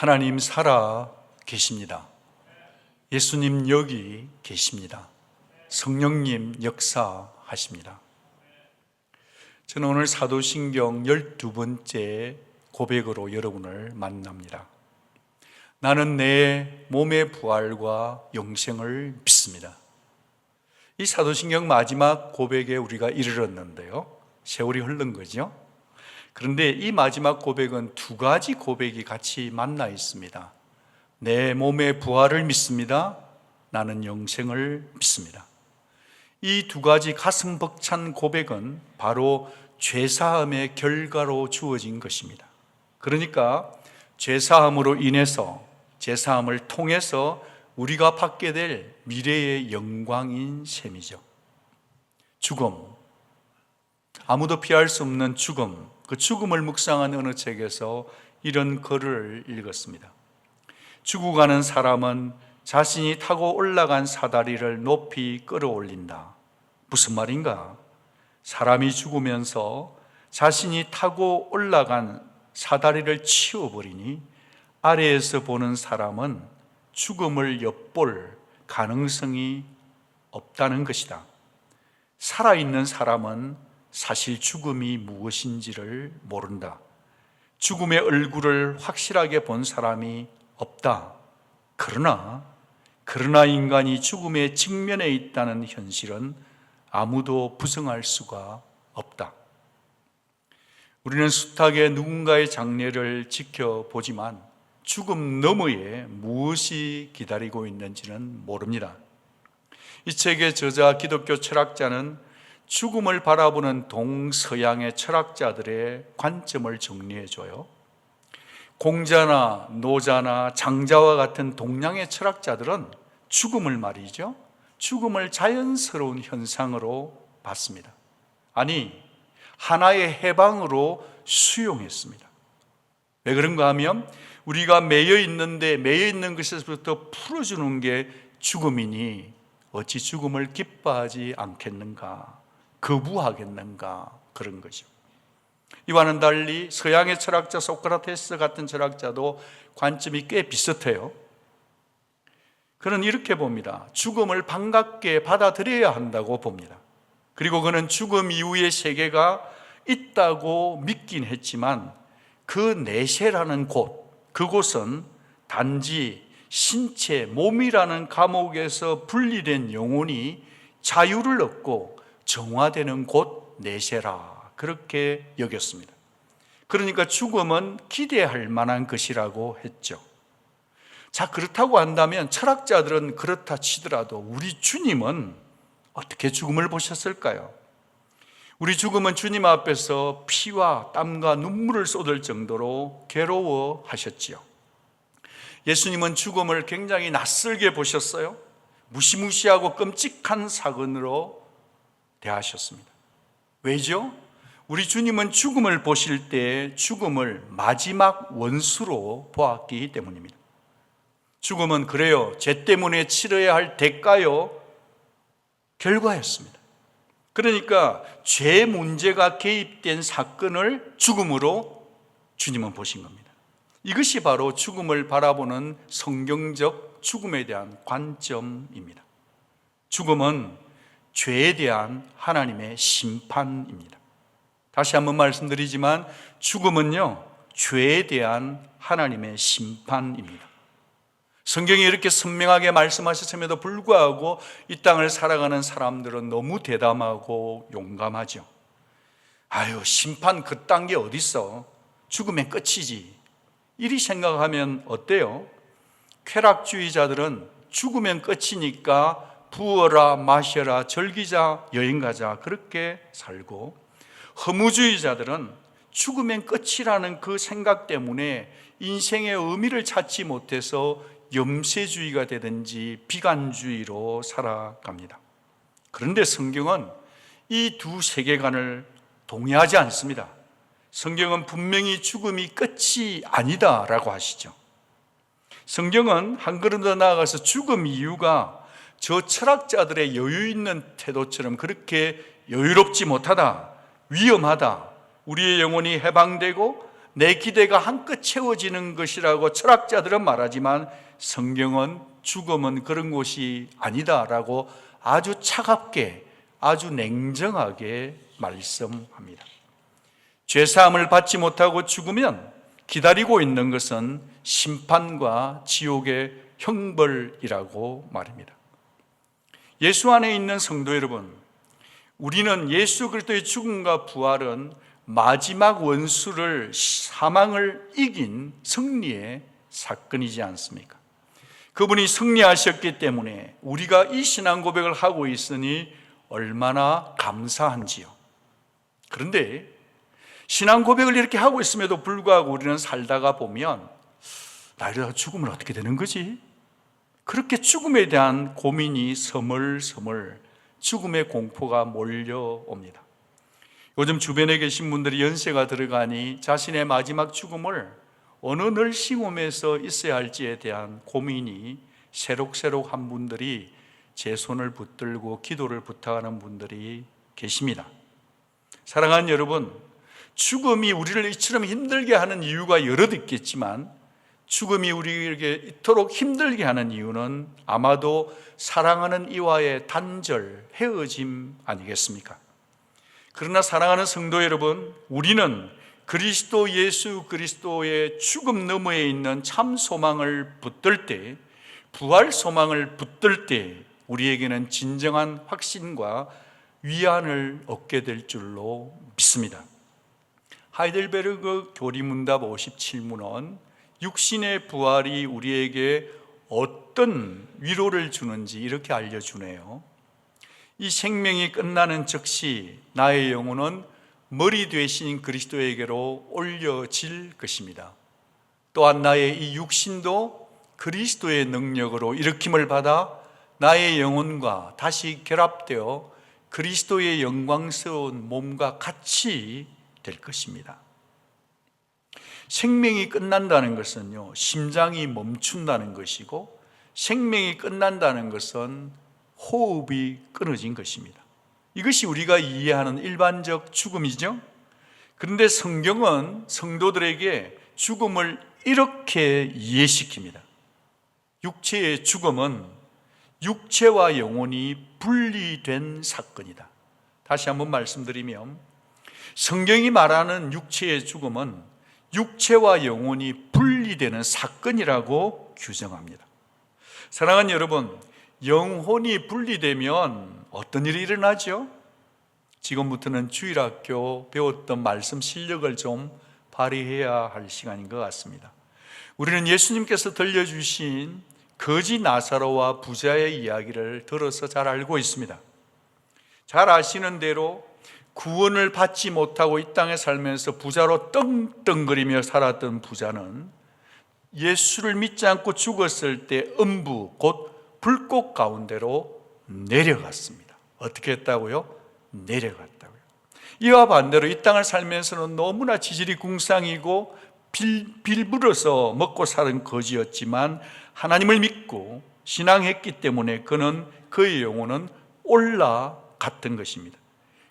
하나님 살아 계십니다. 예수님 여기 계십니다. 성령님 역사하십니다. 저는 오늘 사도신경 12번째 고백으로 여러분을 만납니다. 나는 내 몸의 부활과 영생을 믿습니다. 이 사도신경 마지막 고백에 우리가 이르렀는데요, 세월이 흐른 거죠. 그런데 이 마지막 고백은 두 가지 고백이 같이 만나 있습니다. 내 몸의 부활을 믿습니다. 나는 영생을 믿습니다. 이 두 가지 가슴 벅찬 고백은 바로 죄사함의 결과로 주어진 것입니다. 그러니까 죄사함으로 인해서, 죄사함을 통해서 우리가 받게 될 미래의 영광인 셈이죠. 죽음, 아무도 피할 수 없는 죽음, 그 죽음을 묵상한 어느 책에서 이런 글을 읽었습니다. 죽어가는 사람은 자신이 타고 올라간 사다리를 높이 끌어올린다. 무슨 말인가? 사람이 죽으면서 자신이 타고 올라간 사다리를 치워버리니 아래에서 보는 사람은 죽음을 엿볼 가능성이 없다는 것이다. 살아있는 사람은 사실 죽음이 무엇인지를 모른다. 죽음의 얼굴을 확실하게 본 사람이 없다. 그러나 인간이 죽음의 직면에 있다는 현실은 아무도 부정할 수가 없다. 우리는 숱하게 누군가의 장례를 지켜보지만 죽음 너머에 무엇이 기다리고 있는지는 모릅니다. 이 책의 저자 기독교 철학자는 죽음을 바라보는 동서양의 철학자들의 관점을 정리해줘요. 공자나 노자나 장자와 같은 동양의 철학자들은 죽음을 말이죠, 죽음을 자연스러운 현상으로 봤습니다. 아니, 하나의 해방으로 수용했습니다. 왜 그런가 하면 우리가 매여 있는 것에서부터 풀어주는 게 죽음이니 어찌 죽음을 기뻐하지 않겠는가, 거부하겠는가, 그런 거죠. 이와는 달리 서양의 철학자 소크라테스 같은 철학자도 관점이 꽤 비슷해요. 그는 이렇게 봅니다. 죽음을 반갑게 받아들여야 한다고 봅니다. 그리고 그는 죽음 이후의 세계가 있다고 믿긴 했지만 그 내세라는 곳, 그곳은 단지 신체, 몸이라는 감옥에서 분리된 영혼이 자유를 얻고 정화되는 곳 내세라, 그렇게 여겼습니다. 그러니까 죽음은 기대할 만한 것이라고 했죠. 자, 그렇다고 한다면 철학자들은 그렇다 치더라도 우리 주님은 어떻게 죽음을 보셨을까요? 우리 죽음은 주님 앞에서 피와 땀과 눈물을 쏟을 정도로 괴로워하셨지요. 예수님은 죽음을 굉장히 낯설게 보셨어요. 무시무시하고 끔찍한 사건으로 대하셨습니다. 왜죠? 우리 주님은 죽음을 보실 때 죽음을 마지막 원수로 보았기 때문입니다. 죽음은 그래요, 죄 때문에 치러야 할 대가요, 결과였습니다. 그러니까 죄 문제가 개입된 사건을 죽음으로 주님은 보신 겁니다. 이것이 바로 죽음을 바라보는 성경적 죽음에 대한 관점입니다. 죽음은 죄에 대한 하나님의 심판입니다. 다시 한번 말씀드리지만 죽음은요, 죄에 대한 하나님의 심판입니다. 성경이 이렇게 선명하게 말씀하셨음에도 불구하고 이 땅을 살아가는 사람들은 너무 대담하고 용감하죠. 아유, 심판 그딴 게 어딨어, 죽으면 끝이지, 이리 생각하면 어때요? 쾌락주의자들은 죽으면 끝이니까 부어라 마셔라 즐기자 여행가자 그렇게 살고, 허무주의자들은 죽으면 끝이라는 그 생각 때문에 인생의 의미를 찾지 못해서 염세주의가 되든지 비관주의로 살아갑니다. 그런데 성경은 이 두 세계관을 동의하지 않습니다. 성경은 분명히 죽음이 끝이 아니다라고 하시죠. 성경은 한 걸음 더 나아가서 죽음 이유가 저 철학자들의 여유 있는 태도처럼 그렇게 여유롭지 못하다, 위험하다, 우리의 영혼이 해방되고 내 기대가 한껏 채워지는 것이라고 철학자들은 말하지만 성경은 죽음은 그런 것이 아니다라고 아주 차갑게, 아주 냉정하게 말씀합니다. 죄사함을 받지 못하고 죽으면 기다리고 있는 것은 심판과 지옥의 형벌이라고 말입니다. 예수 안에 있는 성도 여러분, 우리는 예수 그리스도의 죽음과 부활은 마지막 원수를, 사망을 이긴 승리의 사건이지 않습니까? 그분이 승리하셨기 때문에 우리가 이 신앙 고백을 하고 있으니 얼마나 감사한지요. 그런데 신앙 고백을 이렇게 하고 있음에도 불구하고 우리는 살다가 보면 나 이러다 죽으면 어떻게 되는 거지? 그렇게 죽음에 대한 고민이 서물서물, 죽음의 공포가 몰려옵니다. 요즘 주변에 계신 분들이 연세가 들어가니 자신의 마지막 죽음을 어느 널싱홈에서 있어야 할지에 대한 고민이 새록새록 한 분들이 제 손을 붙들고 기도를 부탁하는 분들이 계십니다. 사랑하는 여러분, 죽음이 우리를 이처럼 힘들게 하는 이유가 여럿 있겠지만 죽음이 우리에게 이토록 힘들게 하는 이유는 아마도 사랑하는 이와의 단절, 헤어짐 아니겠습니까? 그러나 사랑하는 성도 여러분, 우리는 그리스도 예수 그리스도의 죽음 너머에 있는 참 소망을 붙들 때, 부활 소망을 붙들 때 우리에게는 진정한 확신과 위안을 얻게 될 줄로 믿습니다. 하이델베르그 교리문답 57문은 육신의 부활이 우리에게 어떤 위로를 주는지 이렇게 알려주네요. 이 생명이 끝나는 즉시 나의 영혼은 머리 되신 그리스도에게로 올려질 것입니다. 또한 나의 이 육신도 그리스도의 능력으로 일으킴을 받아 나의 영혼과 다시 결합되어 그리스도의 영광스러운 몸과 같이 될 것입니다. 생명이 끝난다는 것은요, 심장이 멈춘다는 것이고, 생명이 끝난다는 것은 호흡이 끊어진 것입니다. 이것이 우리가 이해하는 일반적 죽음이죠. 그런데 성경은 성도들에게 죽음을 이렇게 이해시킵니다. 육체의 죽음은 육체와 영혼이 분리된 사건이다. 다시 한번 말씀드리면 성경이 말하는 육체의 죽음은 육체와 영혼이 분리되는 사건이라고 규정합니다. 사랑하는 여러분, 영혼이 분리되면 어떤 일이 일어나죠? 지금부터는 주일학교 배웠던 말씀 실력을 좀 발휘해야 할 시간인 것 같습니다. 우리는 예수님께서 들려주신 거지 나사로와 부자의 이야기를 들어서 잘 알고 있습니다. 잘 아시는 대로 구원을 받지 못하고 이 땅에 살면서 부자로 떵떵거리며 살았던 부자는 예수를 믿지 않고 죽었을 때 음부, 곧 불꽃 가운데로 내려갔습니다. 어떻게 했다고요? 내려갔다고요. 이와 반대로 이 땅을 살면서는 너무나 지질이 궁상이고 빌불어서 먹고 사는 거지였지만 하나님을 믿고 신앙했기 때문에 그의 영혼은 올라갔던 것입니다.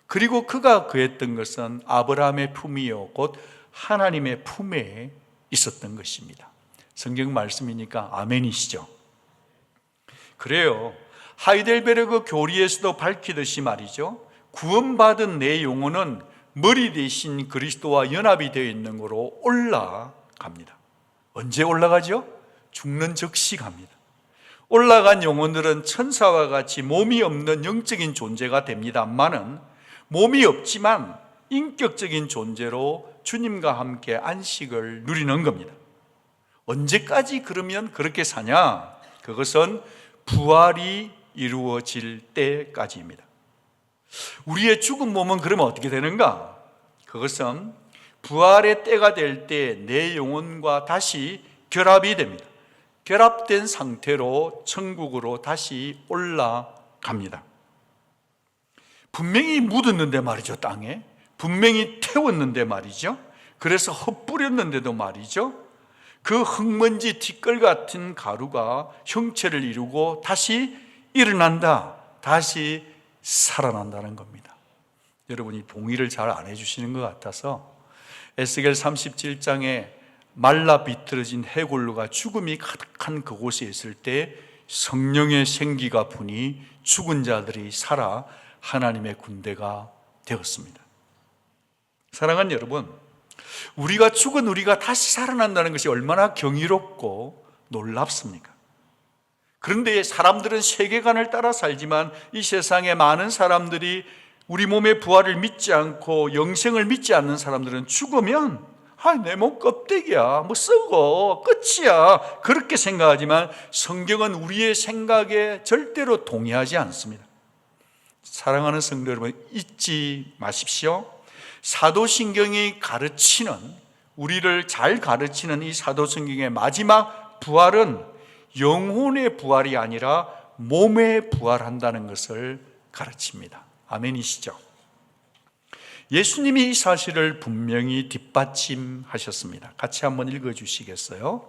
그리고 그가 구했던 것은 아브라함의 품이요 곧 하나님의 품에 있었던 것입니다. 성경 말씀이니까 아멘이시죠? 그래요. 하이델베르그 교리에서도 밝히듯이 말이죠, 구원받은 내 영혼은 머리 대신 그리스도와 연합이 되어 있는 거로 올라갑니다. 언제 올라가죠? 죽는 즉시 갑니다. 올라간 영혼들은 천사와 같이 몸이 없는 영적인 존재가 됩니다만은 몸이 없지만 인격적인 존재로 주님과 함께 안식을 누리는 겁니다. 언제까지 그러면 그렇게 사냐? 그것은 부활이 이루어질 때까지입니다. 우리의 죽은 몸은 그러면 어떻게 되는가? 그것은 부활의 때가 될 때 내 영혼과 다시 결합이 됩니다. 결합된 상태로 천국으로 다시 올라갑니다. 분명히 묻었는데 말이죠, 땅에. 분명히 태웠는데 말이죠. 그래서 헛뿌렸는데도 말이죠, 그 흙먼지 티끌 같은 가루가 형체를 이루고 다시 일어난다, 다시 살아난다는 겁니다. 여러분이 동의를 잘 안 해주시는 것 같아서 에스겔 37장에 말라 비틀어진 해골루가 죽음이 가득한 그곳에 있을 때 성령의 생기가 부니 죽은 자들이 살아 하나님의 군대가 되었습니다. 사랑하는 여러분, 우리가 죽은 우리가 다시 살아난다는 것이 얼마나 경이롭고 놀랍습니까? 그런데 사람들은 세계관을 따라 살지만 이 세상에 많은 사람들이 우리 몸의 부활을 믿지 않고 영생을 믿지 않는 사람들은 죽으면 내 몸 껍데기야, 썩어, 끝이야, 그렇게 생각하지만 성경은 우리의 생각에 절대로 동의하지 않습니다. 사랑하는 성도 여러분, 잊지 마십시오. 사도신경이 가르치는, 우리를 잘 가르치는 이 사도신경의 마지막 부활은 영혼의 부활이 아니라 몸의 부활한다는 것을 가르칩니다. 아멘이시죠? 예수님이 이 사실을 분명히 뒷받침하셨습니다. 같이 한번 읽어주시겠어요?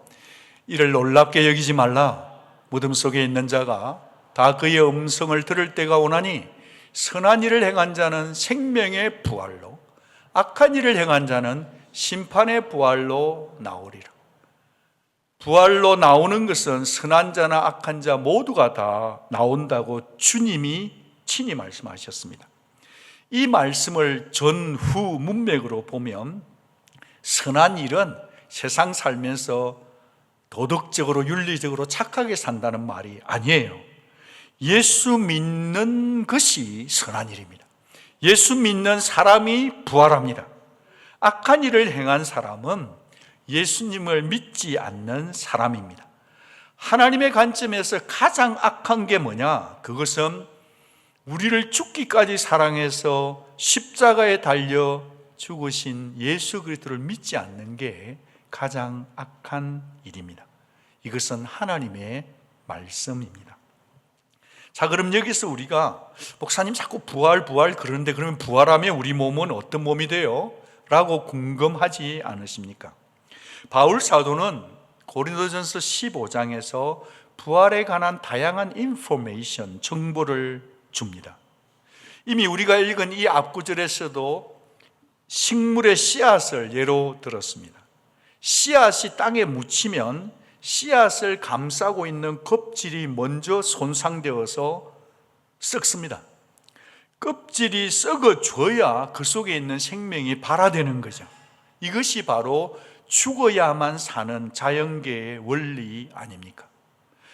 이를 놀랍게 여기지 말라. 무덤 속에 있는 자가 다 그의 음성을 들을 때가 오나니 선한 일을 행한 자는 생명의 부활로, 악한 일을 행한 자는 심판의 부활로 나오리라. 부활로 나오는 것은 선한 자나 악한 자 모두가 다 나온다고 주님이 친히 말씀하셨습니다. 이 말씀을 전후 문맥으로 보면 선한 일은 세상 살면서 도덕적으로 윤리적으로 착하게 산다는 말이 아니에요. 예수 믿는 것이 선한 일입니다. 예수 믿는 사람이 부활합니다. 악한 일을 행한 사람은 예수님을 믿지 않는 사람입니다. 하나님의 관점에서 가장 악한 게 뭐냐? 그것은 우리를 죽기까지 사랑해서 십자가에 달려 죽으신 예수 그리스도를 믿지 않는 게 가장 악한 일입니다. 이것은 하나님의 말씀입니다. 자, 그럼 여기서 우리가 목사님 자꾸 부활 그러는데 그러면 부활하면 우리 몸은 어떤 몸이 돼요? 라고 궁금하지 않으십니까? 바울 사도는 고린도전서 15장에서 부활에 관한 다양한 인포메이션, 정보를 줍니다. 이미 우리가 읽은 이 앞구절에서도 식물의 씨앗을 예로 들었습니다. 씨앗이 땅에 묻히면 씨앗을 감싸고 있는 껍질이 먼저 손상되어서 썩습니다. 껍질이 썩어줘야 그 속에 있는 생명이 발화되는 거죠. 이것이 바로 죽어야만 사는 자연계의 원리 아닙니까?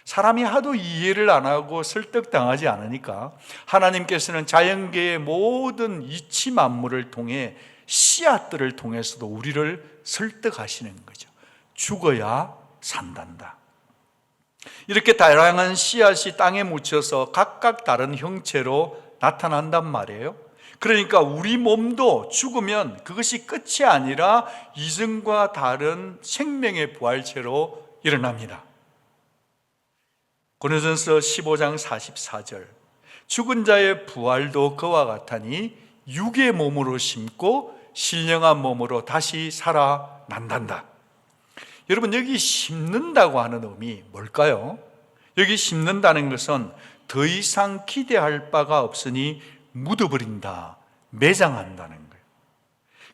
사람이 하도 이해를 안 하고 설득당하지 않으니까 하나님께서는 자연계의 모든 이치 만물을 통해 씨앗들을 통해서도 우리를 설득하시는 거죠. 죽어야 산단다. 이렇게 다양한 씨앗이 땅에 묻혀서 각각 다른 형체로 나타난단 말이에요. 그러니까 우리 몸도 죽으면 그것이 끝이 아니라 이전과 다른 생명의 부활체로 일어납니다. 고린도전서 15장 44절, 죽은 자의 부활도 그와 같으니 육의 몸으로 심고 신령한 몸으로 다시 살아난단다. 여러분, 여기 심는다고 하는 의미 뭘까요? 여기 심는다는 것은 더 이상 기대할 바가 없으니 묻어버린다, 매장한다는 거예요.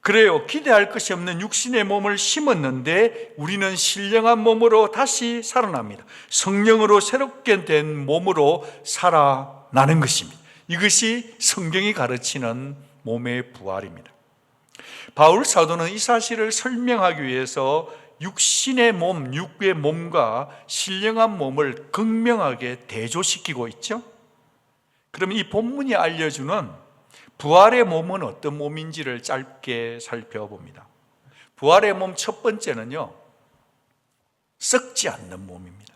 그래요, 기대할 것이 없는 육신의 몸을 심었는데 우리는 신령한 몸으로 다시 살아납니다. 성령으로 새롭게 된 몸으로 살아나는 것입니다. 이것이 성경이 가르치는 몸의 부활입니다. 바울 사도는 이 사실을 설명하기 위해서 육신의 몸, 육의 몸과 신령한 몸을 극명하게 대조시키고 있죠. 그럼 이 본문이 알려주는 부활의 몸은 어떤 몸인지를 짧게 살펴봅니다. 부활의 몸 첫 번째는요, 썩지 않는 몸입니다.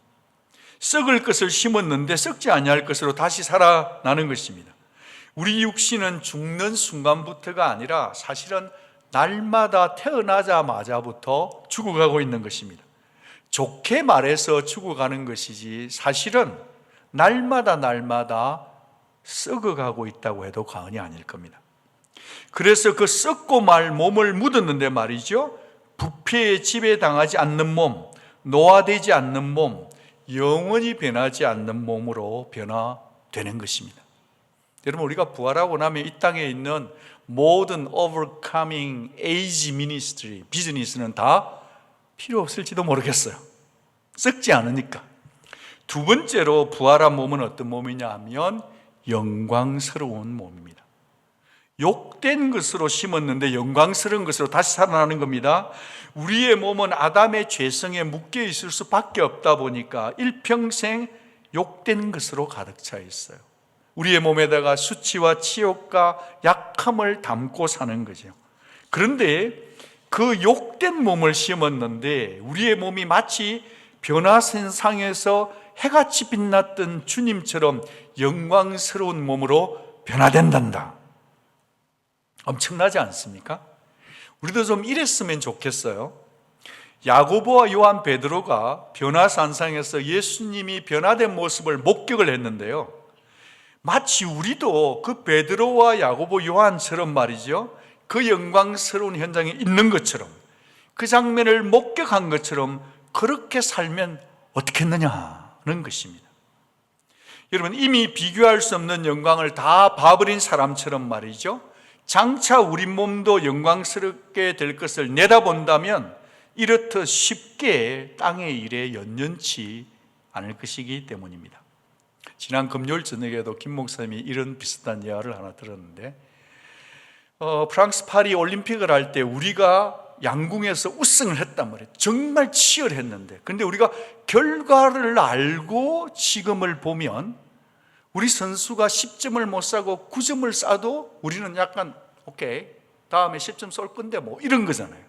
썩을 것을 심었는데 썩지 아니할 것으로 다시 살아나는 것입니다. 우리 육신은 죽는 순간부터가 아니라 사실은 날마다 태어나자마자부터 죽어가고 있는 것입니다. 좋게 말해서 죽어가는 것이지 사실은 날마다 썩어가고 있다고 해도 과언이 아닐 겁니다. 그래서 그 썩고 말 몸을 묻었는데 말이죠, 부패에 지배당하지 않는 몸, 노화되지 않는 몸, 영원히 변하지 않는 몸으로 변화되는 것입니다. 여러분, 우리가 부활하고 나면 이 땅에 있는 모든 overcoming age ministry, 비즈니스는 다 필요 없을지도 모르겠어요. 썩지 않으니까. 두 번째로 부활한 몸은 어떤 몸이냐 하면 영광스러운 몸입니다. 욕된 것으로 심었는데 영광스러운 것으로 다시 살아나는 겁니다. 우리의 몸은 아담의 죄성에 묶여 있을 수밖에 없다 보니까 일평생 욕된 것으로 가득 차 있어요. 우리의 몸에다가 수치와 치욕과 약함을 담고 사는 거죠. 그런데 그 욕된 몸을 심었는데 우리의 몸이 마치 변화선상에서 해같이 빛났던 주님처럼 영광스러운 몸으로 변화된단다. 엄청나지 않습니까? 우리도 좀 이랬으면 좋겠어요. 야고보와 요한, 베드로가 변화산상에서 예수님이 변화된 모습을 목격을 했는데요, 마치 우리도 그 베드로와 야고보, 요한처럼 말이죠, 그 영광스러운 현장에 있는 것처럼, 그 장면을 목격한 것처럼 그렇게 살면 어떻겠느냐는 것입니다. 여러분, 이미 비교할 수 없는 영광을 다 봐버린 사람처럼 말이죠, 장차 우리 몸도 영광스럽게 될 것을 내다본다면 이렇듯 쉽게 땅의 일에 연연치 않을 것이기 때문입니다. 지난 금요일 저녁에도 김 목사님이 이런 비슷한 이야기를 하나 들었는데, 프랑스 파리 올림픽을 할 때 우리가 양궁에서 우승을 했단 말이에요. 정말 치열했는데, 그런데 우리가 결과를 알고 지금을 보면 우리 선수가 10점을 못 싸고 9점을 싸도 우리는 약간 오케이, 다음에 10점 쏠 건데 뭐 이런 거잖아요.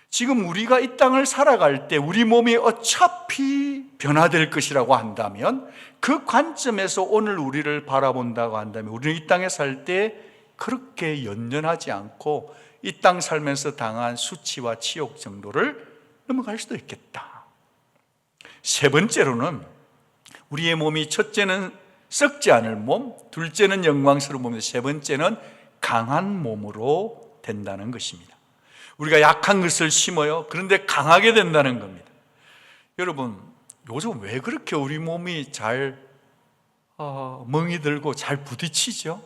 지금 우리가 이 땅을 살아갈 때 우리 몸이 어차피 변화될 것이라고 한다면, 그 관점에서 오늘 우리를 바라본다고 한다면 우리는 이 땅에 살 때 그렇게 연연하지 않고 이 땅 살면서 당한 수치와 치욕 정도를 넘어갈 수도 있겠다. 세 번째로는 우리의 몸이, 첫째는 썩지 않을 몸, 둘째는 영광스러운 몸인데 세 번째는 강한 몸으로 된다는 것입니다. 우리가 약한 것을 심어요. 그런데 강하게 된다는 겁니다. 여러분, 요즘 왜 그렇게 우리 몸이 잘 멍이 들고 잘 부딪히죠?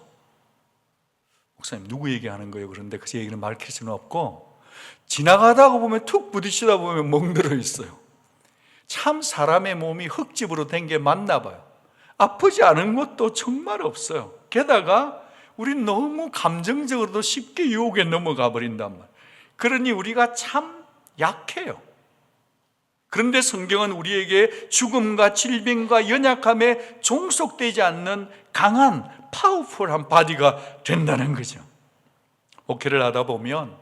목사님, 누구 얘기하는 거예요? 그런데 그 얘기는 밝힐 수는 없고, 지나가다가 보면 툭 부딪히다 보면 멍들어 있어요. 참 사람의 몸이 흙집으로 된 게 맞나 봐요. 아프지 않은 것도 정말 없어요. 게다가 우린 너무 감정적으로도 쉽게 유혹에 넘어가 버린단 말이에요. 그러니 우리가 참 약해요. 그런데 성경은 우리에게 죽음과 질병과 연약함에 종속되지 않는 강한 파워풀한 바디가 된다는 거죠. 목회를 하다 보면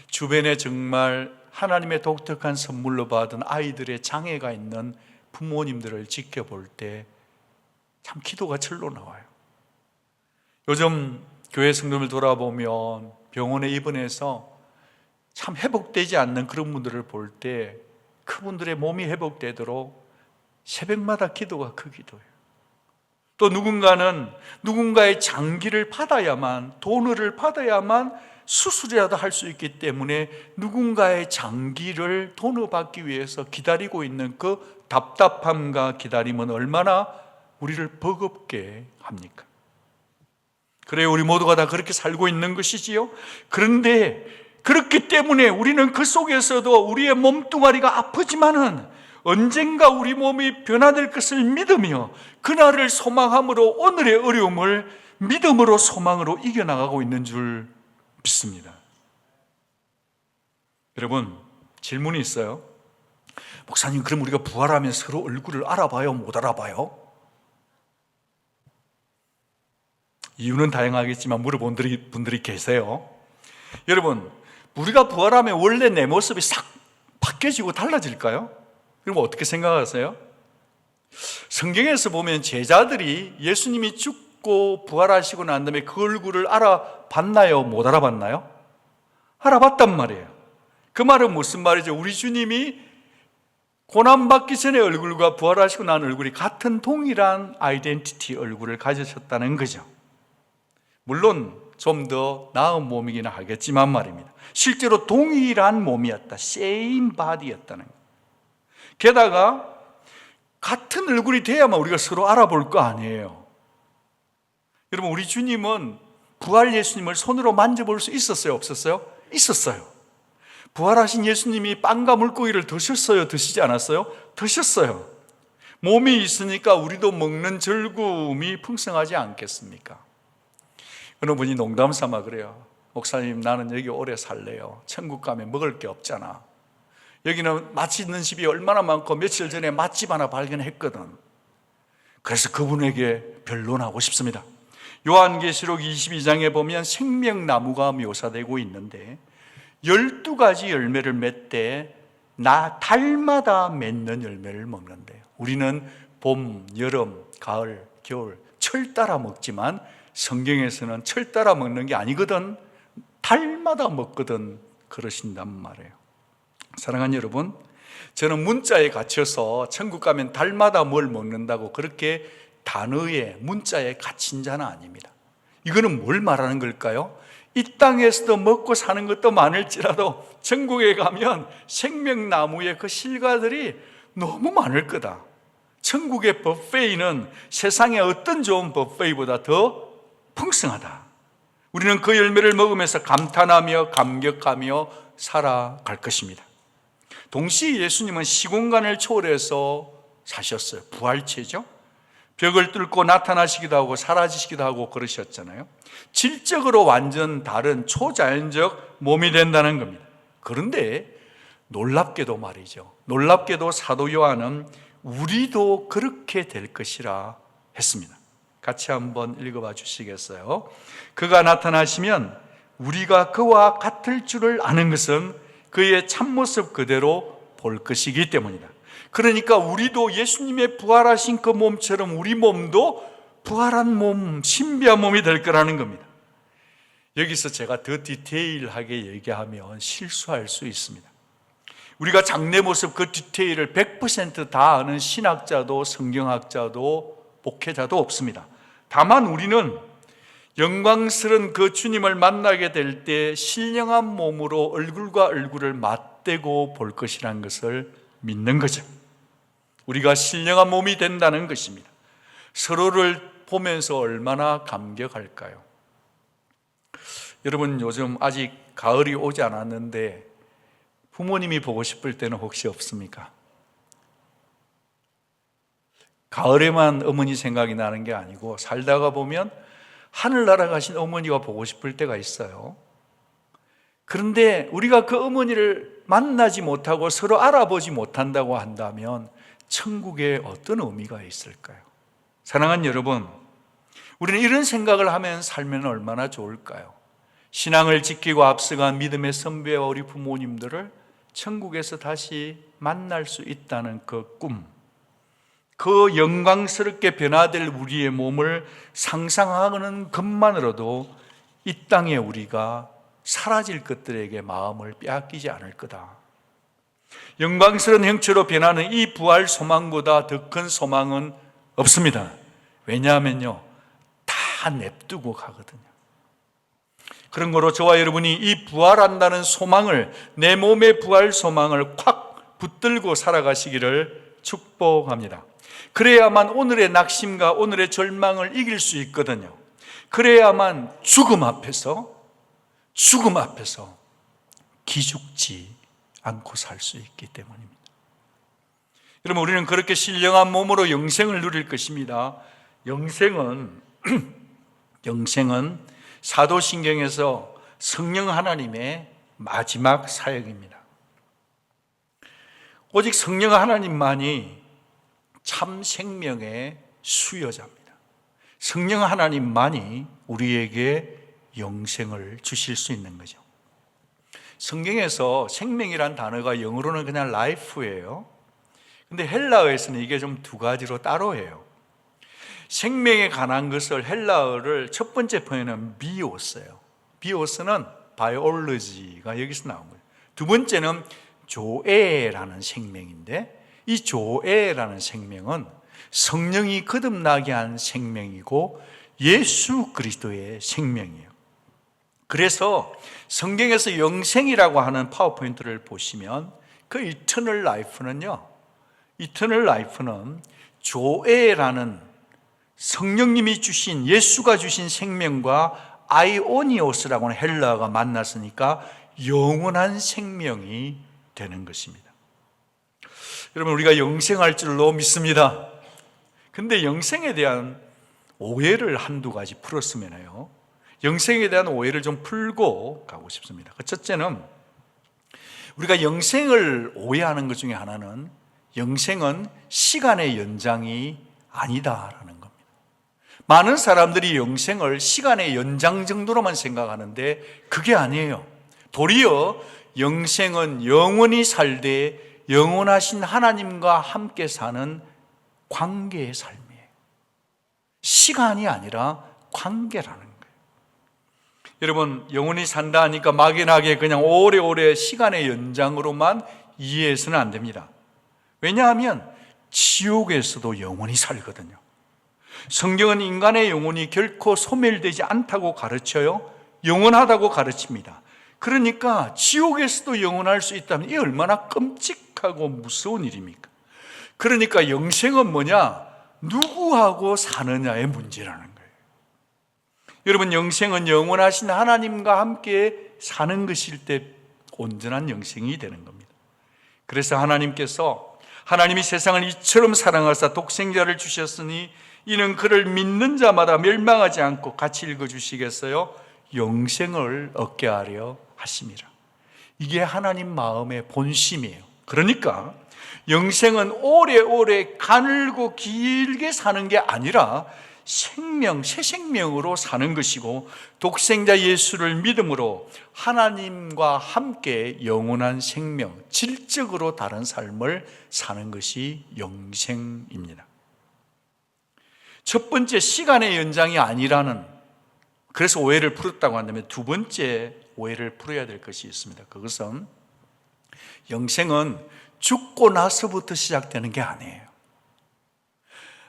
주변에 정말 하나님의 독특한 선물로 받은 아이들의 장애가 있는 부모님들을 지켜볼 때 참 기도가 절로 나와요. 요즘 교회 성도들 돌아보면 병원에 입원해서 참 회복되지 않는 그런 분들을 볼 때 그분들의 몸이 회복되도록 새벽마다 기도가 그 기도예요. 또 누군가는 누군가의 장기를 받아야만, 도너를 받아야만 수술이라도 할 수 있기 때문에 누군가의 장기를 도너받기 위해서 기다리고 있는 그 답답함과 기다림은 얼마나 우리를 버겁게 합니까? 그래요, 우리 모두가 다 그렇게 살고 있는 것이지요. 그런데 그렇기 때문에 우리는 그 속에서도 우리의 몸뚱아리가 아프지만은 언젠가 우리 몸이 변화될 것을 믿으며 그날을 소망함으로 오늘의 어려움을 믿음으로, 소망으로 이겨나가고 있는 줄 믿습니다. 여러분, 질문이 있어요. 목사님, 그럼 우리가 부활하면 서로 얼굴을 알아봐요? 못 알아봐요? 이유는 다양하겠지만 물어본 분들이 계세요. 여러분, 우리가 부활하면 원래 내 모습이 싹 바뀌어지고 달라질까요? 그럼 어떻게 생각하세요? 성경에서 보면 제자들이 예수님이 죽고 부활하시고 난 다음에 그 얼굴을 알아봤나요? 못 알아봤나요? 알아봤단 말이에요. 그 말은 무슨 말이죠? 우리 주님이 고난받기 전의 얼굴과 부활하시고 난 얼굴이 같은 동일한 아이덴티티 얼굴을 가지셨다는 거죠. 물론 좀 더 나은 몸이긴 하겠지만 말입니다. 실제로 동일한 몸이었다, same body였다는 거예요. 게다가 같은 얼굴이 돼야만 우리가 서로 알아볼 거 아니에요. 여러분, 우리 주님은 부활 예수님을 손으로 만져볼 수 있었어요, 없었어요? 있었어요. 부활하신 예수님이 빵과 물고기를 드셨어요, 드시지 않았어요? 드셨어요. 몸이 있으니까 우리도 먹는 즐거움이 풍성하지 않겠습니까? 어느 분이 농담 삼아 그래요. 목사님, 나는 여기 오래 살래요. 천국 가면 먹을 게 없잖아. 여기는 맛있는 집이 얼마나 많고 며칠 전에 맛집 하나 발견했거든. 그래서 그분에게 변론하고 싶습니다. 요한계시록 22장에 보면 생명나무가 묘사되고 있는데 12가지 열매를 맺되 달마다 맺는 열매를 먹는데요. 우리는 봄, 여름, 가을, 겨울, 철 따라 먹지만 성경에서는 철 따라 먹는 게 아니거든, 달마다 먹거든 그러신단 말이에요. 사랑하는 여러분, 저는 문자에 갇혀서 천국 가면 달마다 뭘 먹는다고 그렇게 단어에 문자에 갇힌 자는 아닙니다. 이거는 뭘 말하는 걸까요? 이 땅에서도 먹고 사는 것도 많을지라도 천국에 가면 생명나무의 그 실과들이 너무 많을 거다. 천국의 뷔페이는 세상의 어떤 좋은 뷔페이보다 더 풍성하다. 우리는 그 열매를 먹으면서 감탄하며 감격하며 살아갈 것입니다. 동시에 예수님은 시공간을 초월해서 사셨어요. 부활체죠. 벽을 뚫고 나타나시기도 하고 사라지시기도 하고 그러셨잖아요. 질적으로 완전 다른 초자연적 몸이 된다는 겁니다. 그런데 놀랍게도 말이죠, 놀랍게도 사도 요한은 우리도 그렇게 될 것이라 했습니다. 같이 한번 읽어봐 주시겠어요? 그가 나타나시면 우리가 그와 같을 줄을 아는 것은 그의 참모습 그대로 볼 것이기 때문이다. 그러니까 우리도 예수님의 부활하신 그 몸처럼 우리 몸도 부활한 몸, 신비한 몸이 될 거라는 겁니다. 여기서 제가 더 디테일하게 얘기하면 실수할 수 있습니다. 우리가 장래 모습 그 디테일을 100% 아는 신학자도 성경학자도 목회자도 없습니다. 다만 우리는 영광스러운 그 주님을 만나게 될 때 신령한 몸으로 얼굴과 얼굴을 맞대고 볼 것이라는 것을 믿는 거죠. 우리가 신령한 몸이 된다는 것입니다. 서로를 보면서 얼마나 감격할까요? 여러분, 요즘 아직 가을이 오지 않았는데 부모님이 보고 싶을 때는 혹시 없습니까? 가을에만 어머니 생각이 나는 게 아니고 살다가 보면 하늘나라 가신 어머니가 보고 싶을 때가 있어요. 그런데 우리가 그 어머니를 만나지 못하고 서로 알아보지 못한다고 한다면 천국에 어떤 의미가 있을까요? 사랑하는 여러분, 우리는 이런 생각을 하면 살면 얼마나 좋을까요? 신앙을 지키고 앞서간 믿음의 선배와 우리 부모님들을 천국에서 다시 만날 수 있다는 그 꿈, 그 영광스럽게 변화될 우리의 몸을 상상하는 것만으로도 이 땅에 우리가 사라질 것들에게 마음을 빼앗기지 않을 거다. 영광스러운 형체로 변하는 이 부활 소망보다 더 큰 소망은 없습니다. 왜냐하면요, 다 냅두고 가거든요. 그런 거로 저와 여러분이 이 부활한다는 소망을, 내 몸의 부활 소망을 콱 붙들고 살아가시기를 축복합니다. 그래야만 오늘의 낙심과 오늘의 절망을 이길 수 있거든요. 그래야만 죽음 앞에서 기죽지 않고 살 수 있기 때문입니다. 여러분, 우리는 그렇게 신령한 몸으로 영생을 누릴 것입니다. 영생은 사도신경에서 성령 하나님의 마지막 사역입니다. 오직 성령 하나님만이 참 생명의 수여자입니다. 성령 하나님만이 우리에게 영생을 주실 수 있는 거죠. 성경에서 생명이란 단어가 영어로는 그냥 life예요. 근데 헬라어에서는 이게 좀 두 가지로 따로 해요. 생명에 관한 것을 헬라어를 첫 번째 표현은 비오스예요. 비오스는 바이올로지가 여기서 나온 거예요. 두 번째는 조에라는 생명인데, 이 조에라는 생명은 성령이 거듭나게 한 생명이고 예수 그리스도의 생명이에요. 그래서 성경에서 영생이라고 하는 파워포인트를 보시면 그 이터널 라이프는 조에라는 성령님이 주신, 예수가 주신 생명과 아이오니오스라고 하는 헬라어가 만났으니까 영원한 생명이 되는 것입니다. 여러분, 우리가 영생할 줄로 믿습니다. 근데 영생에 대한 오해를 한두 가지 풀었으면요, 영생에 대한 오해를 좀 풀고 가고 싶습니다. 첫째는, 우리가 영생을 오해하는 것 중에 하나는 영생은 시간의 연장이 아니다라는 겁니다. 많은 사람들이 영생을 시간의 연장 정도로만 생각하는데 그게 아니에요. 도리어 영생은 영원히 살되 영원하신 하나님과 함께 사는 관계의 삶이에요. 시간이 아니라 관계라는 거예요. 여러분, 영원히 산다 하니까 막연하게 그냥 오래오래 시간의 연장으로만 이해해서는 안 됩니다. 왜냐하면 지옥에서도 영원히 살거든요. 성경은 인간의 영혼이 결코 소멸되지 않다고 가르쳐요. 영원하다고 가르칩니다. 그러니까 지옥에서도 영원할 수 있다면 이 얼마나 끔찍하고 무서운 일입니까? 그러니까 영생은 뭐냐? 누구하고 사느냐의 문제라는 거예요. 여러분, 영생은 영원하신 하나님과 함께 사는 것일 때 온전한 영생이 되는 겁니다. 그래서 하나님이 세상을 이처럼 사랑하사 독생자를 주셨으니 이는 그를 믿는 자마다 멸망하지 않고 같이 읽어주시겠어요? 영생을 얻게 하려 하심이라. 이게 하나님 마음의 본심이에요. 그러니까 영생은 오래오래 가늘고 길게 사는 게 아니라 새 생명으로 사는 것이고, 독생자 예수를 믿음으로 하나님과 함께 영원한 생명, 질적으로 다른 삶을 사는 것이 영생입니다. 첫 번째, 시간의 연장이 아니라는, 그래서 오해를 풀었다고 한다면 두 번째 오해를 풀어야 될 것이 있습니다. 그것은 영생은 죽고 나서부터 시작되는 게 아니에요.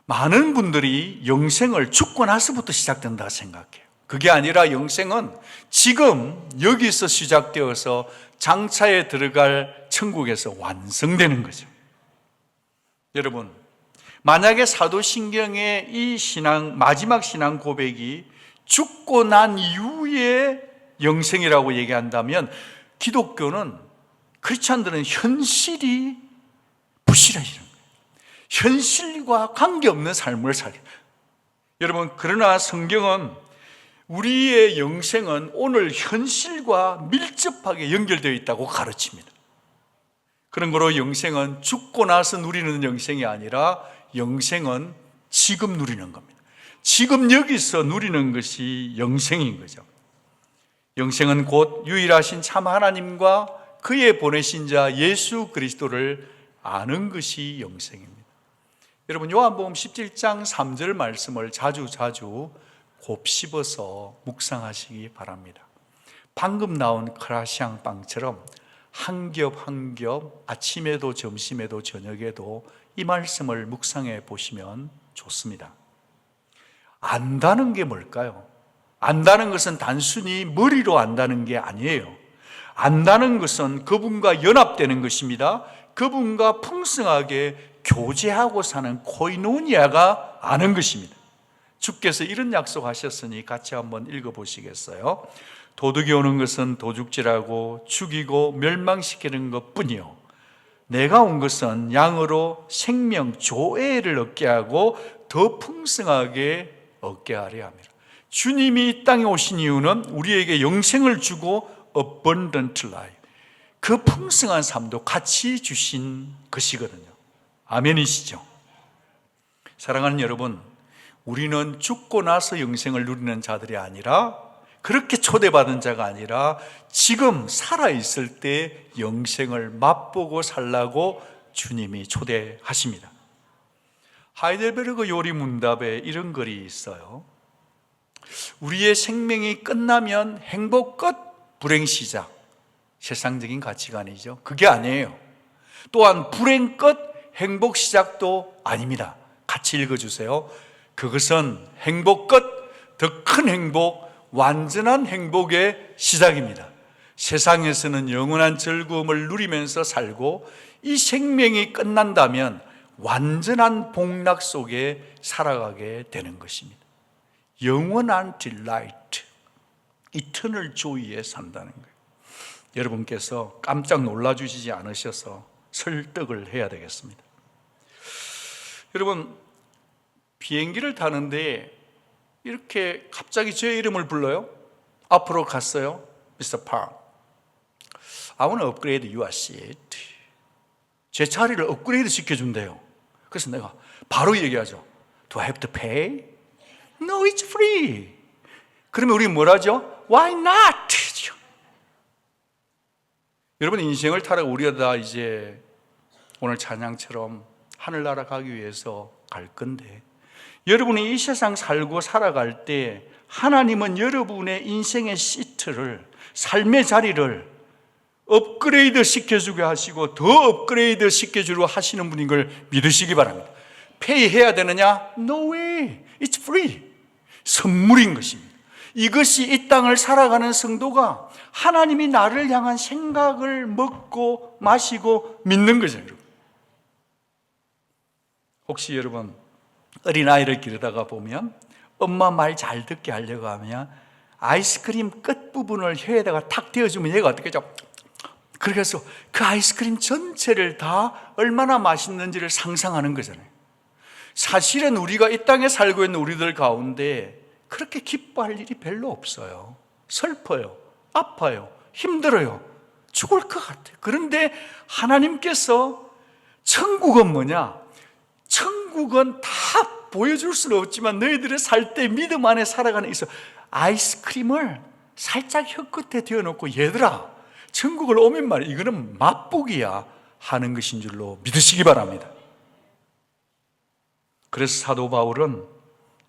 많은 분들이 영생을 죽고 나서부터 시작된다 생각해요. 그게 아니라 영생은 지금 여기서 시작되어서 장차에 들어갈 천국에서 완성되는 거죠. 여러분, 만약에 사도신경의 이 마지막 신앙 고백이 죽고 난 이후에 영생이라고 얘기한다면, 기독교는, 크리스찬들은 현실이 부실해지는 거예요. 현실과 관계없는 삶을 살아요. 여러분, 그러나 성경은 우리의 영생은 오늘 현실과 밀접하게 연결되어 있다고 가르칩니다. 그런 거로 영생은 죽고 나서 누리는 영생이 아니라 영생은 지금 누리는 겁니다. 지금 여기서 누리는 것이 영생인 거죠. 영생은 곧 유일하신 참 하나님과 그의 보내신 자 예수 그리스도를 아는 것이 영생입니다. 여러분, 요한복음 17장 3절 말씀을 자주 곱씹어서 묵상하시기 바랍니다. 방금 나온 크라시앙 빵처럼 한 겹 한 겹 아침에도 점심에도 저녁에도 이 말씀을 묵상해 보시면 좋습니다. 안다는 게 뭘까요? 안다는 것은 단순히 머리로 안다는 게 아니에요. 안다는 것은 그분과 연합되는 것입니다. 그분과 풍성하게 교제하고 사는 코이노니아가 아는 것입니다. 주께서 이런 약속하셨으니 같이 한번 읽어보시겠어요? 도둑이 오는 것은 도둑질하고 죽이고 멸망시키는 것뿐이요, 내가 온 것은 양으로 생명 조애를 얻게 하고 더 풍성하게 얻게 하려 합니다. 주님이 이 땅에 오신 이유는 우리에게 영생을 주고 abundant life, 그 풍성한 삶도 같이 주신 것이거든요. 아멘이시죠? 사랑하는 여러분, 우리는 죽고 나서 영생을 누리는 자들이 아니라, 그렇게 초대받은 자가 아니라 지금 살아있을 때 영생을 맛보고 살라고 주님이 초대하십니다. 하이델베르그 요리문답에 이런 글이 있어요. 우리의 생명이 끝나면 행복 끝, 불행 시작. 세상적인 가치관이죠. 그게 아니에요. 또한 불행 끝, 행복 시작도 아닙니다. 같이 읽어주세요. 그것은 행복 끝, 더 큰 행복, 완전한 행복의 시작입니다. 세상에서는 영원한 즐거움을 누리면서 살고 이 생명이 끝난다면 완전한 복락 속에 살아가게 되는 것입니다. 영원한 딜라이트, 이터널 조이에 산다는 거예요. 여러분께서 깜짝 놀라주시지 않으셔서 설득을 해야 되겠습니다. 여러분, 비행기를 타는데 이렇게 갑자기 제 이름을 불러요. 앞으로 갔어요. Mr. Park, I want to upgrade your seat. 제 자리를 업그레이드 시켜준대요. 그래서 내가 바로 얘기하죠. Do I have to pay? No, it's free. 그러면 우리 뭘 하죠? Why not? 여러분, 인생을 타라고 우리가 다 이제 오늘 찬양처럼 하늘나라 가기 위해서 갈 건데, 여러분이 이 세상 살고 살아갈 때 하나님은 여러분의 인생의 시트를, 삶의 자리를 업그레이드 시켜주게 하시고 더 업그레이드 시켜주려 하시는 분인 걸 믿으시기 바랍니다. 페이해야 되느냐? No way. It's free. 선물인 것입니다. 이것이 이 땅을 살아가는 성도가 하나님이 나를 향한 생각을 먹고 마시고 믿는 거죠. 혹시 여러분 어린아이를 기르다가 보면 엄마 말 잘 듣게 하려고 하면 아이스크림 끝부분을 혀에다가 탁 대어주면 얘가 어떻게 하죠? 그래서 그 아이스크림 전체를 다 얼마나 맛있는지를 상상하는 거잖아요. 사실은 우리가 이 땅에 살고 있는 우리들 가운데 그렇게 기뻐할 일이 별로 없어요. 슬퍼요, 아파요, 힘들어요, 죽을 것 같아요. 그런데 하나님께서 천국은 뭐냐? 천국은 다 보여줄 수는 없지만 너희들이 살 때 믿음 안에 살아가는 있어. 아이스크림을 살짝 혀끝에 대어놓고 얘들아 천국을 오면 말이야 이거는 맛보기야 하는 것인 줄로 믿으시기 바랍니다. 그래서 사도 바울은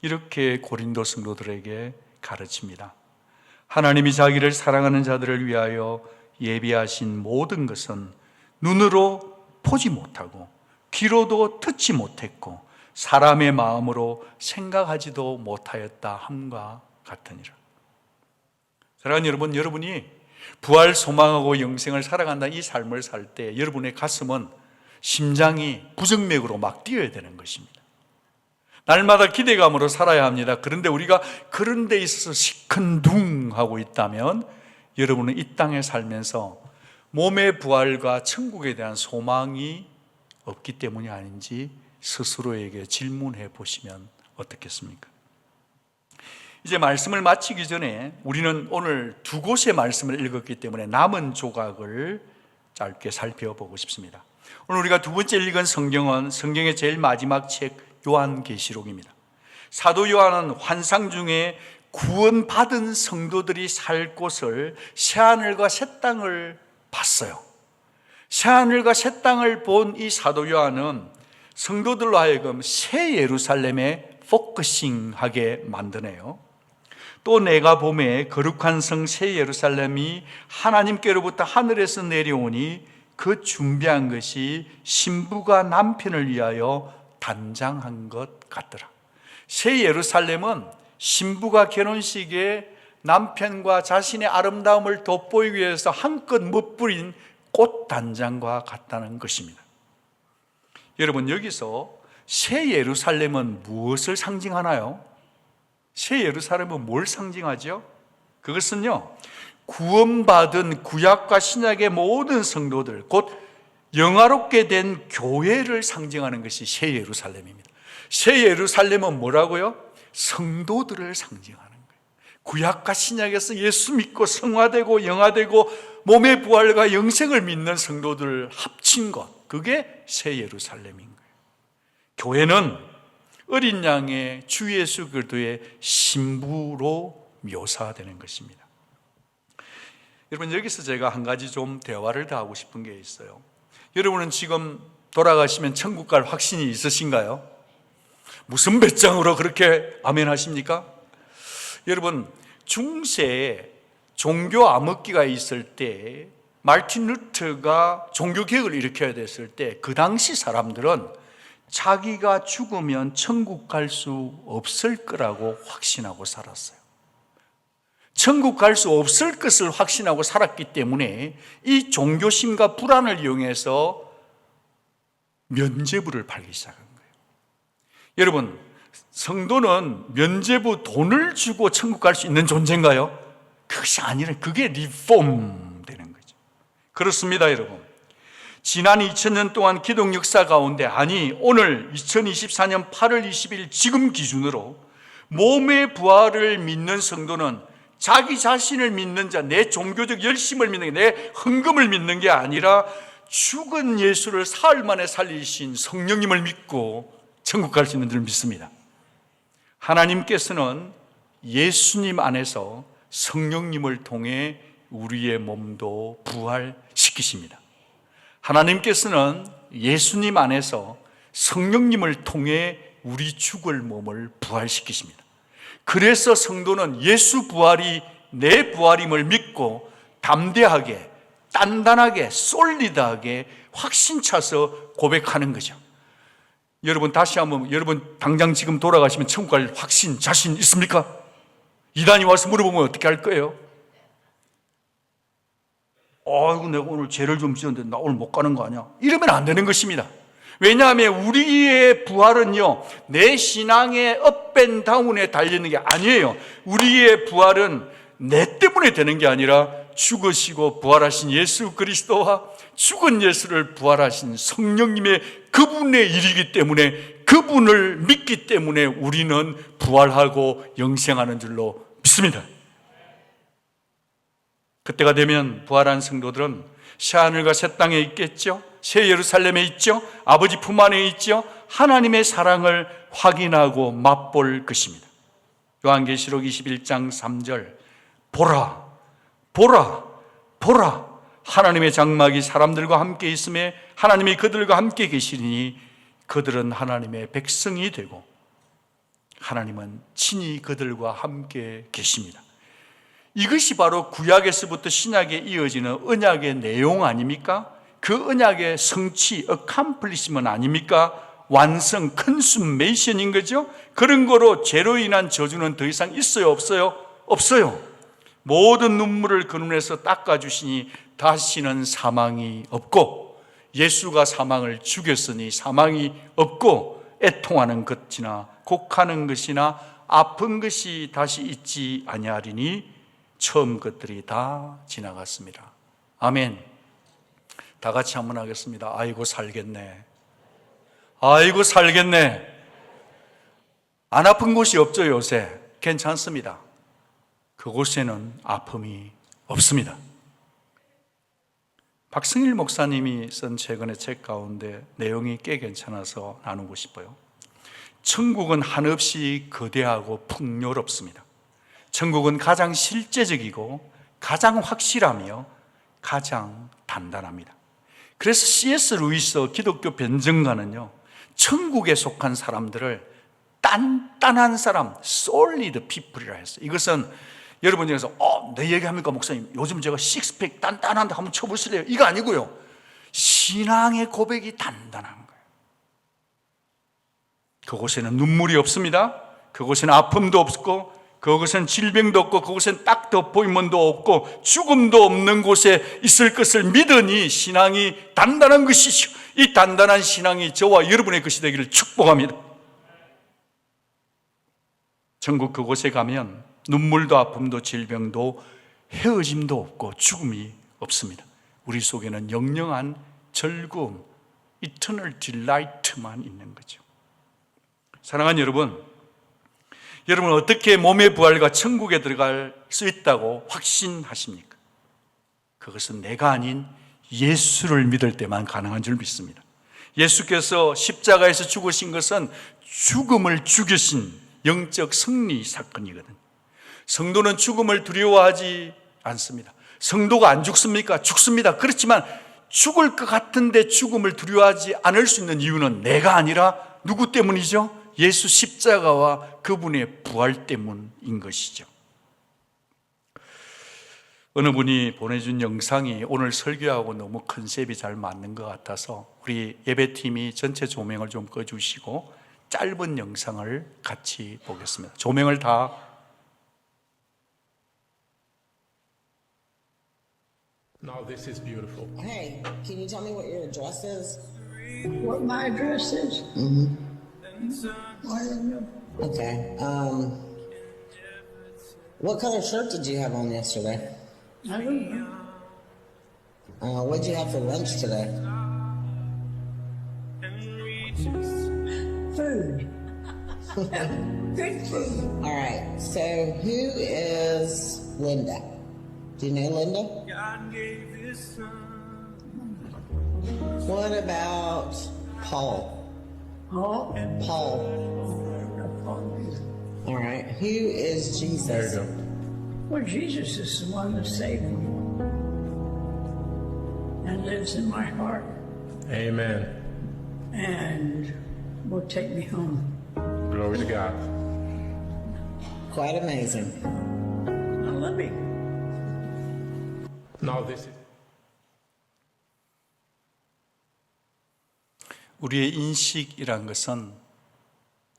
이렇게 고린도 성도들에게 가르칩니다. 하나님이 자기를 사랑하는 자들을 위하여 예비하신 모든 것은 눈으로 보지 못하고 귀로도 듣지 못했고 사람의 마음으로 생각하지도 못하였다 함과 같으니라. 사랑하는 여러분, 여러분이 부활 소망하고 영생을 살아간다 이 삶을 살 때 여러분의 가슴은, 심장이 부정맥으로 막 뛰어야 되는 것입니다. 날마다 기대감으로 살아야 합니다. 그런데 우리가 그런 데 있어서 시큰둥하고 있다면 여러분은 이 땅에 살면서 몸의 부활과 천국에 대한 소망이 없기 때문이 아닌지 스스로에게 질문해 보시면 어떻겠습니까? 이제 말씀을 마치기 전에 우리는 오늘 두 곳의 말씀을 읽었기 때문에 남은 조각을 짧게 살펴보고 싶습니다. 오늘 우리가 두 번째 읽은 성경은 성경의 제일 마지막 책 요한계시록입니다. 사도 요한은 환상 중에 구원받은 성도들이 살 곳을 새하늘과 새 땅을 봤어요. 새하늘과 새 땅을 본 이 사도 요한은 성도들로 하여금 새 예루살렘에 포커싱하게 만드네요. 또 내가 보매 거룩한 성 새 예루살렘이 하나님께로부터 하늘에서 내려오니 그 준비한 것이 신부가 남편을 위하여 단장한 것 같더라. 새 예루살렘은 신부가 결혼식에 남편과 자신의 아름다움을 돋보이기 위해서 한껏 멋부린 꽃 단장과 같다는 것입니다. 여러분, 여기서 새 예루살렘은 무엇을 상징하나요? 새 예루살렘은 뭘 상징하죠? 그것은요, 구원받은 구약과 신약의 모든 성도들, 곧 영화롭게 된 교회를 상징하는 것이 새 예루살렘입니다. 새 예루살렘은 뭐라고요? 성도들을 상징하는 거예요. 구약과 신약에서 예수 믿고 성화되고 영화되고 몸의 부활과 영생을 믿는 성도들을 합친 것, 그게 새 예루살렘인 거예요. 교회는 어린 양의 주 예수 그리스도의 신부로 묘사되는 것입니다. 여러분, 여기서 제가 한 가지 좀 대화를 더 하고 싶은 게 있어요. 여러분은 지금 돌아가시면 천국 갈 확신이 있으신가요? 무슨 배짱으로 그렇게 아멘 하십니까? 여러분, 중세에 종교 암흑기가 있을 때 마르틴 루터가 종교개혁을 일으켜야 됐을 때 그 당시 사람들은 자기가 죽으면 천국 갈 수 없을 거라고 확신하고 살았어요. 천국 갈 수 없을 것을 확신하고 살았기 때문에 이 종교심과 불안을 이용해서 면죄부를 팔기 시작한 거예요. 여러분, 성도는 면죄부 돈을 주고 천국 갈 수 있는 존재인가요? 그것이 아니라 그게 리폼 되는 거죠. 그렇습니다, 여러분. 지난 2000년 동안 기독 역사 가운데, 아니 오늘 2024년 8월 20일 지금 기준으로 몸의 부활을 믿는 성도는 자기 자신을 믿는 자, 내 종교적 열심을 믿는 게, 내 헌금을 믿는 게 아니라 죽은 예수를 사흘 만에 살리신 성령님을 믿고 천국 갈 수 있는 줄 믿습니다. 하나님께서는 예수님 안에서 성령님을 통해 우리의 몸도 부활시키십니다. 하나님께서는 예수님 안에서 성령님을 통해 우리 죽을 몸을 부활시키십니다. 그래서 성도는 예수 부활이 내 부활임을 믿고 담대하게, 단단하게, 솔리드하게 확신 차서 고백하는 거죠. 여러분, 다시 한번, 여러분 당장 지금 돌아가시면 천국 갈 확신, 자신 있습니까? 이단이 와서 물어보면 어떻게 할 거예요? 아이고, 내가 오늘 죄를 좀 지었는데 나 오늘 못 가는 거 아니야? 이러면 안 되는 것입니다. 왜냐하면 우리의 부활은요, 내 신앙의 업앤다운에 달리는 게 아니에요. 우리의 부활은 내 때문에 되는 게 아니라 죽으시고 부활하신 예수 그리스도와 죽은 예수를 부활하신 성령님의 그분의 일이기 때문에, 그분을 믿기 때문에 우리는 부활하고 영생하는 줄로 믿습니다. 그때가 되면 부활한 성도들은 새하늘과 새 땅에 있겠죠. 새 예루살렘에 있죠. 아버지 품 안에 있죠. 하나님의 사랑을 확인하고 맛볼 것입니다. 요한계시록 21장 3절, 보라, 보라, 보라, 하나님의 장막이 사람들과 함께 있음에 하나님이 그들과 함께 계시리니 그들은 하나님의 백성이 되고 하나님은 친히 그들과 함께 계십니다. 이것이 바로 구약에서부터 신약에 이어지는 언약의 내용 아닙니까? 그 언약의 성취, accomplishment 아닙니까? 완성, 컨수메이션인 거죠. 그런 거로 죄로 인한 저주는 더 이상 있어요, 없어요? 없어요. 모든 눈물을 그 눈에서 닦아주시니 다시는 사망이 없고, 예수가 사망을 죽였으니 사망이 없고, 애통하는 것이나 곡하는 것이나 아픈 것이 다시 있지 아니하리니 처음 것들이 다 지나갔습니다. 아멘. 다 같이 한번 하겠습니다. 아이고 살겠네. 아이고 살겠네. 안 아픈 곳이 없죠, 요새. 괜찮습니다. 그곳에는 아픔이 없습니다. 박승일 목사님이 쓴 최근의 책 가운데 내용이 꽤 괜찮아서 나누고 싶어요. 천국은 한없이 거대하고 풍요롭습니다. 천국은 가장 실제적이고 가장 확실하며 가장 단단합니다. 그래서 C.S. 루이스 기독교 변증가는요, 천국에 속한 사람들을 단단한 사람, solid people이라 했어요. 이것은 여러분 중에서 내 얘기합니까 목사님? 요즘 제가 식스팩 단단한데 한번 쳐보실래요? 이거 아니고요, 신앙의 고백이 단단한 거예요. 그곳에는 눈물이 없습니다. 그곳에는 아픔도 없고, 그곳엔 질병도 없고, 그곳엔 딱 덮보임도 없고, 죽음도 없는 곳에 있을 것을 믿으니 신앙이 단단한 것이죠. 이 단단한 신앙이 저와 여러분의 것이 되기를 축복합니다. 천국 그곳에 가면 눈물도 아픔도 질병도 헤어짐도 없고 죽음이 없습니다. 우리 속에는 영영한 즐거움, eternal delight만 있는 거죠. 사랑하는 여러분, 여러분 어떻게 몸의 부활과 천국에 들어갈 수 있다고 확신하십니까? 그것은 내가 아닌 예수를 믿을 때만 가능한 줄 믿습니다. 예수께서 십자가에서 죽으신 것은 죽음을 죽이신 영적 승리 사건이거든요. 성도는 죽음을 두려워하지 않습니다. 성도가 안 죽습니까? 죽습니다. 그렇지만 죽을 것 같은데 죽음을 두려워하지 않을 수 있는 이유는 내가 아니라 누구 때문이죠? 예수 십자가와 그분의 부활 때문인 것이죠. 어느 분이 보내준 영상이 오늘 설교하고 너무 컨셉이 잘 맞는 것 같아서 우리 예배팀이 전체 조명을 좀 꺼주시고 짧은 영상을 같이 보겠습니다. 조명을 다. Now this is beautiful. Hey, can you tell me what your address is? What my address is? I don't know. Okay. What color shirt did you have on yesterday? I don't know. What'd you have for lunch today? Food. Good food. All right. So who is Linda? Do you know Linda? What about Paul? Oh, Paul. All right. Who is Jesus? There you go. well, Jesus is the one that saved me and lives in my heart Amen. and will take me home. Glory to God. Quite amazing. I love him. Now this is 우리의 인식이란 것은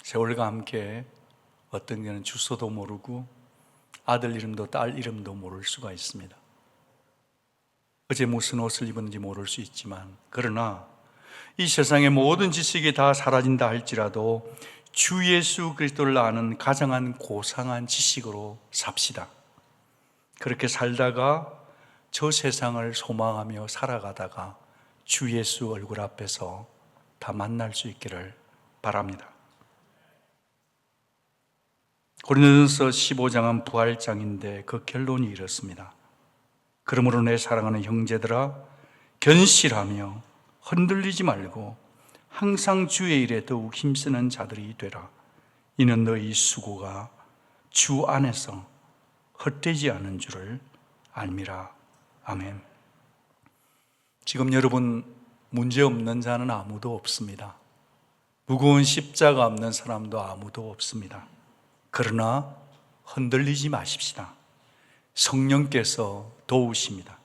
세월과 함께 어떤 경우는 주소도 모르고 아들 이름도 딸 이름도 모를 수가 있습니다. 어제 무슨 옷을 입었는지 모를 수 있지만, 그러나 이 세상의 모든 지식이 다 사라진다 할지라도 주 예수 그리스도를 아는 가장한 고상한 지식으로 삽시다. 그렇게 살다가 저 세상을 소망하며 살아가다가 주 예수 얼굴 앞에서 다 만날 수 있기를 바랍니다. 고린도전서 15장은 부활장인데 그 결론이 이렇습니다. 그러므로 내 사랑하는 형제들아, 견실하며 흔들리지 말고 항상 주의 일에 더욱 힘쓰는 자들이 되라. 이는 너희 수고가 주 안에서 헛되지 않은 줄을 알미라. 아멘. 지금 여러분, 문제 없는 자는 아무도 없습니다. 무거운 십자가 없는 사람도 아무도 없습니다. 그러나 흔들리지 마십시다. 성령께서 도우십니다.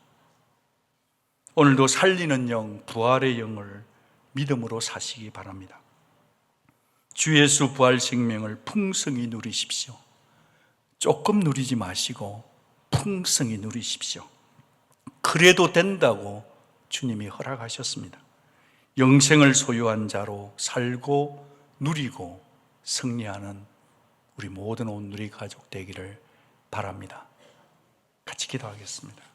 오늘도 살리는 영, 부활의 영을 믿음으로 사시기 바랍니다. 주 예수 부활 생명을 풍성히 누리십시오. 조금 누리지 마시고 풍성히 누리십시오. 그래도 된다고 주님이 허락하셨습니다. 영생을 소유한 자로 살고 누리고 승리하는 우리 모든 온누리 가족 되기를 바랍니다. 같이 기도하겠습니다.